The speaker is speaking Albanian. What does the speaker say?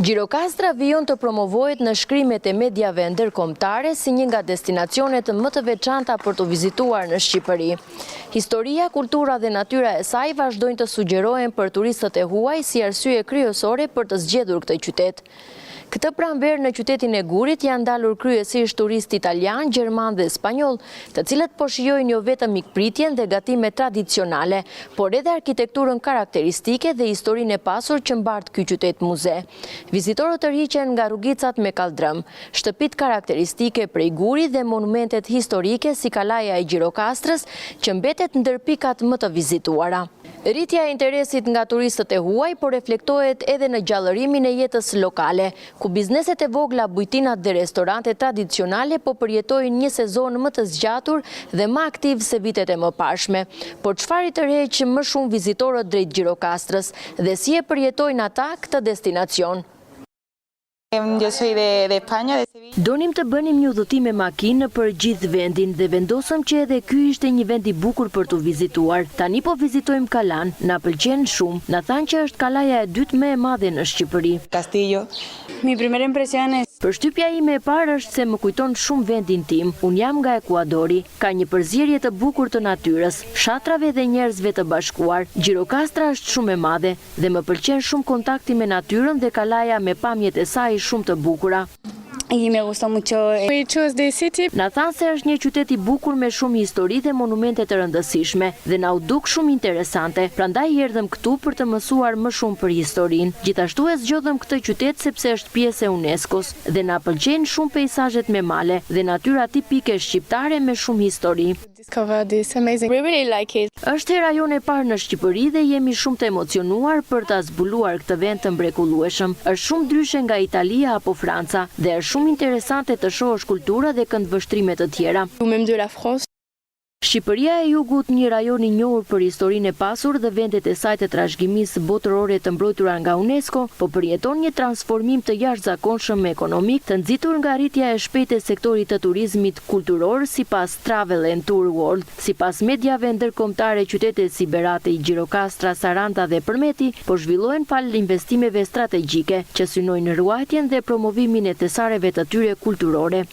Gjirokastra vijon të promovohet në shkrimet e mediave ndërkombëtare si një nga destinacionet më të veçanta për të vizituar në Shqipëri. Historia, kultura dhe natyra e saj vazhdojnë të sugjerohen për turistët e huaj si arsye kryesore për të zgjedhur këtë qytet. Këtë pranverë në qytetin e Gurit janë dalur kryesisht turistë italian, gjerman dhe spanjoll, të cilët po shijojnë jo vetëm mikpritjen dhe gatimet tradicionale, por edhe arkitekturën karakteristike dhe historinë e pasur që mbart ky qytet muze. Vizitorët tërhiqen nga rrugicat me kaldrëm, shtëpitë karakteristike prej Gurit dhe monumentet historike si Kalaja e Gjirokastrës, që mbetet ndër pikat më të vizituara. Rritja e interesit nga turistët e huaj po reflektohet edhe në gjallërimin e jetës lokale, ku bizneset e vogla, bujtinat dhe restorante tradicionale po përjetojnë një sezon më të zgjatur dhe më aktiv se vitet e mëparshme. Por çfarë i tërheq më shumë vizitorët drejt Gjirokastrës dhe si e përjetojnë ata këtë destinacion? Yo soy de España, de Sevilla. Donim të bënim një udhëtim me makinë për gjithë vendin dhe vendosëm që edhe ky ishte një vend i bukur për të vizituar. Tani po vizitojmë Kalan, na pëlqen shumë. Na thanë që është Kalaja e dytë më e madhe në Shqipëri. Castillo. Mi primera impresión es Përshtypja ime e parë është se më kujton shumë vendin tim. Unë jam nga Ekuadori, ka një përzierje të bukur të natyrës, fshatrave dhe njerëzve të bashkuar. Gjirokastra është shumë e madhe dhe më pëlqen shumë kontakti me natyrën dhe Kalaja me pamjet e saj shumë të bukura. y me gustó mucho. We chose this city. Na thanë se është një qytet i bukur me shumë histori dhe monumente të rëndësishme dhe na u duk shumë interesante. Prandaj erdhëm këtu për të mësuar më shumë për historinë. Gjithashtu e zgjodhëm këtë qytet sepse është pjesë e UNESCO-s dhe na pëlqejnë shumë peizazhet me male dhe natyra tipike shqiptare me shumë histori. Discover this amazing. We really like it. Është hera jone e parë në Shqipëri dhe jemi shumë të emocionuar për ta zbuluar këtë vend të mrekullueshëm. Është shumë ndryshe nga Italia apo Franca dhe është shumë interesante të shohësh kultura dhe këndvështrime të tjera. Même de la France. Shqipëria e Jugut, një rajon i njohur për historinë e pasur dhe vendet e saj të trashëgimisë botërore të mbrojtura nga UNESCO, po përjeton një transformim të jashtëzakonshëm ekonomik, të nxitur nga rritja e shpejtë e sektorit të turizmit kulturor, sipas Travel and Tour World. Sipas mediave ndërkombëtare, qytetet si Beratej, Gjirokastra, Saranda dhe Përmeti po zhvillohen fal investimeve strategjike që synojnë ruajtjen dhe promovimin e tesareve të tyre kulturore.